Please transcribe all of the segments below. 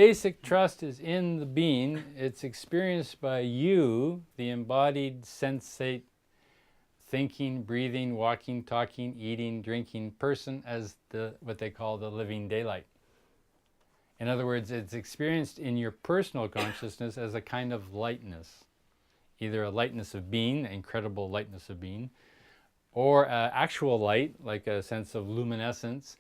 basic trust is in the being, it's experienced by you, the embodied sensate, thinking, breathing, walking, talking, eating, drinking person, as what they call the living daylight. In other words, it's experienced in your personal consciousness as a kind of lightness, either a lightness of being, incredible lightness of being, or actual light, like a sense of luminescence,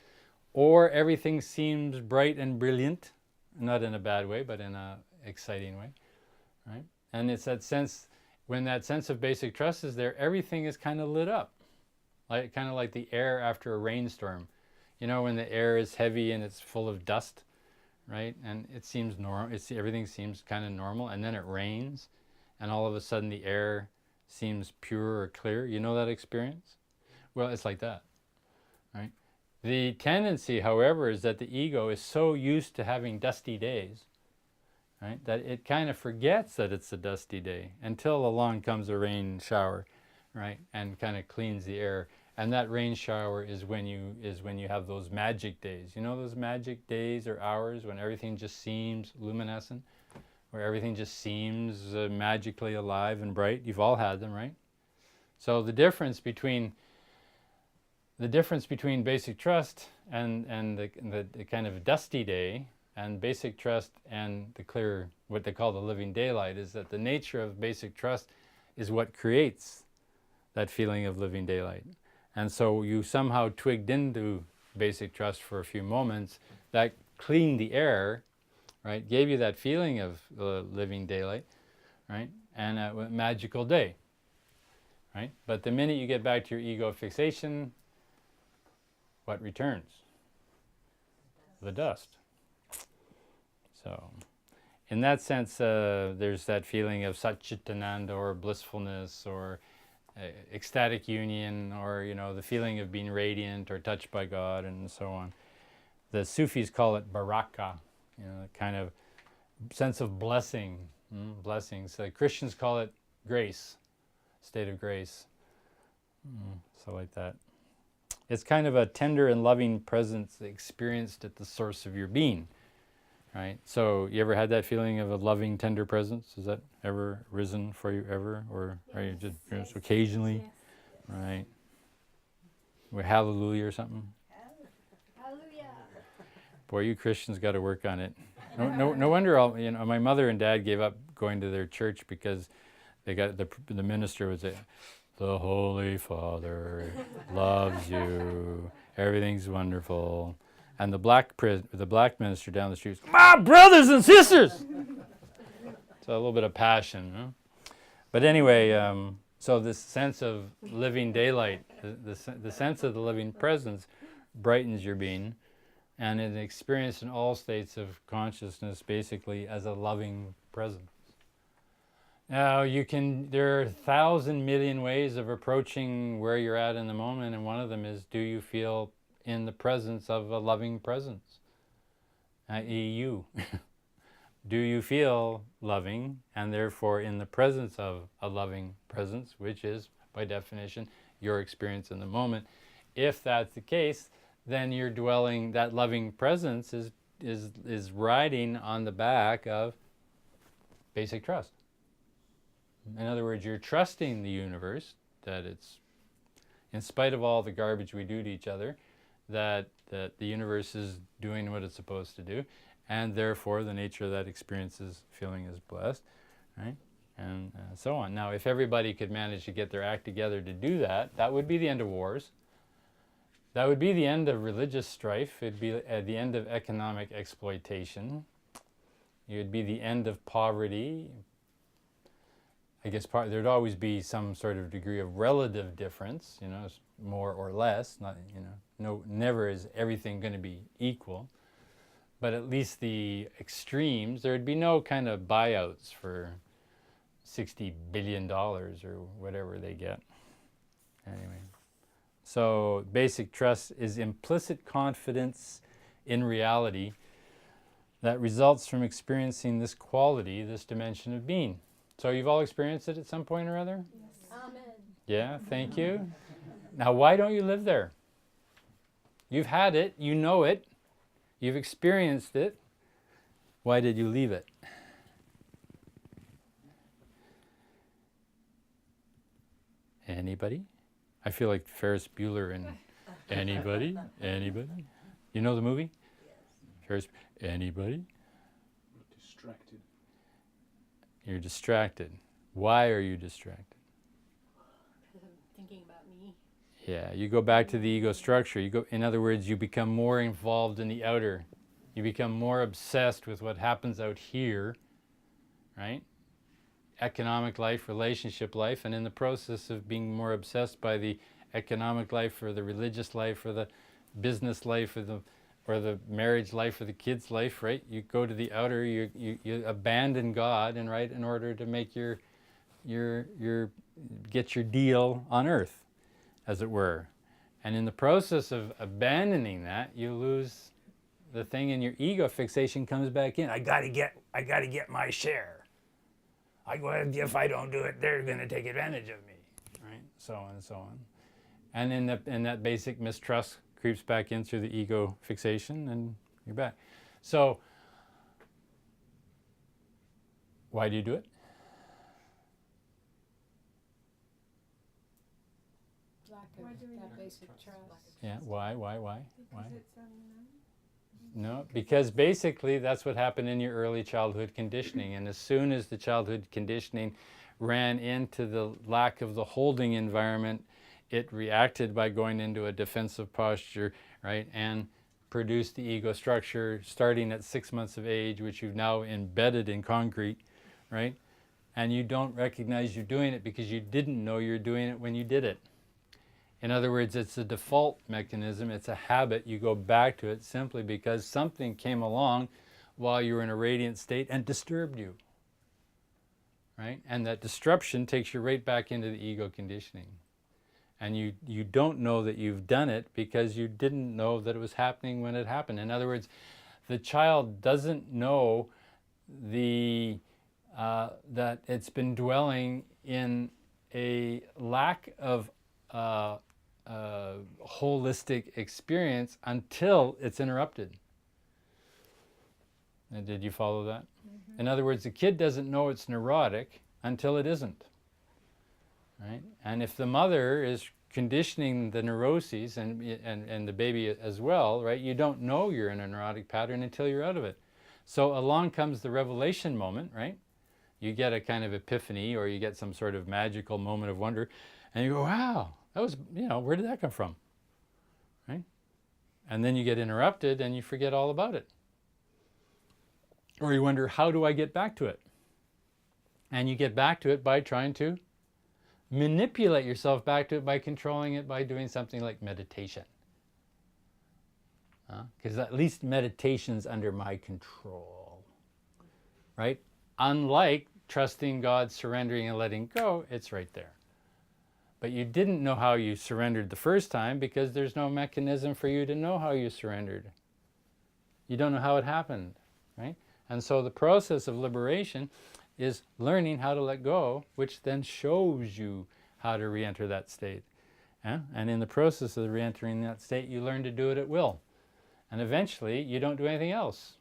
or everything seems bright and brilliant, not in a bad way, but in an exciting way, right? And it's that sense, when that sense of basic trust is there, everything is kind of lit up, kind of like the air after a rainstorm. You know, when the air is heavy and it's full of dust, right? And it seems normal, everything seems kind of normal, and then it rains, and all of a sudden the air seems pure or clear. You know that experience? Well, it's like that, right? The tendency, however, is that the ego is so used to having dusty days, right, that it kind of forgets that it's a dusty day until along comes a rain shower, right, and kind of cleans the air. And that rain shower is when you have those magic days. You know those magic days or hours when everything just seems luminescent, where everything just seems magically alive and bright? You've all had them, right? So the difference between basic trust and the kind of dusty day and basic trust and the clear, what they call the living daylight, is that the nature of basic trust is what creates that feeling of living daylight. And so you somehow twigged into basic trust for a few moments, that cleaned the air, right, gave you that feeling of living daylight, right, and a magical day, right? But the minute you get back to your ego fixation, what returns? The dust. So, in that sense, there's that feeling of Satchitananda, or blissfulness, or ecstatic union, or, you know, the feeling of being radiant or touched by God, and so on. The Sufis call it baraka, you know, kind of sense of blessing, blessings. The Christians call it grace, state of grace. So like that. It's kind of a tender and loving presence experienced at the source of your being, right? So you ever had that feeling of a loving, tender presence? Has that ever risen for you ever? Or are you just occasionally? Yes. Right. Or hallelujah or something? Hallelujah. Boy, you Christians got to work on it. No wonder my mother and dad gave up going to their church because they got the minister would say, "The Holy Father loves you. Everything's wonderful." And the black minister down the street, "My brothers and sisters!" So a little bit of passion. Huh? But anyway, so this sense of living daylight, the sense of the living presence brightens your being, and is experienced in all states of consciousness basically as a loving presence. Now there are 1,000 million ways of approaching where you're at in the moment, and one of them is, do you feel in the presence of a loving presence, i.e. you? Do you feel loving, and therefore in the presence of a loving presence, which is, by definition, your experience in the moment? If that's the case, then you're dwelling, that loving presence is riding on the back of basic trust. In other words, you're trusting the universe, that it's, in spite of all the garbage we do to each other, that the universe is doing what it's supposed to do, and therefore the nature of that experience is feeling is blessed, right? And so on. Now, if everybody could manage to get their act together to do that, that would be the end of wars. That would be the end of religious strife. It'd be the end of economic exploitation. It would be the end of poverty. I guess there'd always be some sort of degree of relative difference, you know, more or less. Not, you know, never is everything going to be equal. But at least the extremes, there'd be no kind of buyouts for $60 billion or whatever they get. Anyway, so basic trust is implicit confidence in reality that results from experiencing this quality, this dimension of being. So you've all experienced it at some point or other? Yes. Amen. Yeah, thank you. Now, why don't you live there? You've had it, you know it, you've experienced it. Why did you leave it? Anybody? I feel like Ferris Bueller in anybody? Anybody? You know the movie? Ferris, anybody? Distracted. You're distracted. Why are you distracted? Because I'm thinking about me. Yeah, you go back to the ego structure. In other words, you become more involved in the outer. You become more obsessed with what happens out here, right? Economic life, relationship life, and in the process of being more obsessed by the economic life or the religious life or the business life or the marriage life or the kids' life, right? You go to the outer, you abandon God, and right, in order to make your get your deal on earth, as it were. And in the process of abandoning that, you lose the thing, and your ego fixation comes back in. I gotta get my share. If I don't do it, they're gonna take advantage of me, right? So on and so on. And in that basic mistrust creeps back in through the ego fixation, and you're back. So why do you do it? Lack of that basic trust. Yeah, why? Because it's unknown. No, because basically that's what happened in your early childhood conditioning. And as soon as the childhood conditioning ran into the lack of the holding environment, it reacted by going into a defensive posture, right? And produced the ego structure starting at 6 months of age, which you've now embedded in concrete, right? And you don't recognize you're doing it because you didn't know you're doing it when you did it. In other words, it's a default mechanism, it's a habit. You go back to it simply because something came along while you were in a radiant state and disturbed you, right? And that disruption takes you right back into the ego conditioning. And you don't know that you've done it because you didn't know that it was happening when it happened. In other words, the child doesn't know that it's been dwelling in a lack of holistic experience until it's interrupted. And did you follow that? Mm-hmm. In other words, the kid doesn't know it's neurotic until it isn't. Right? And if the mother is conditioning the neuroses and the baby as well, right, you don't know you're in a neurotic pattern until you're out of it. So along comes the revelation moment, right? You get a kind of epiphany, or you get some sort of magical moment of wonder, and you go, wow, that was, where did that come from? Right? And then you get interrupted and you forget all about it. Or you wonder, how do I get back to it? And you get back to it by trying to manipulate yourself back to it by controlling it by doing something like meditation. Because at least meditation's under my control. Right? Unlike trusting God, surrendering and letting go, it's right there. But you didn't know how you surrendered the first time because there's no mechanism for you to know how you surrendered. You don't know how it happened, right? And so the process of liberation is learning how to let go, which then shows you how to re-enter that state. Yeah? And in the process of re-entering that state, you learn to do it at will. And eventually, you don't do anything else.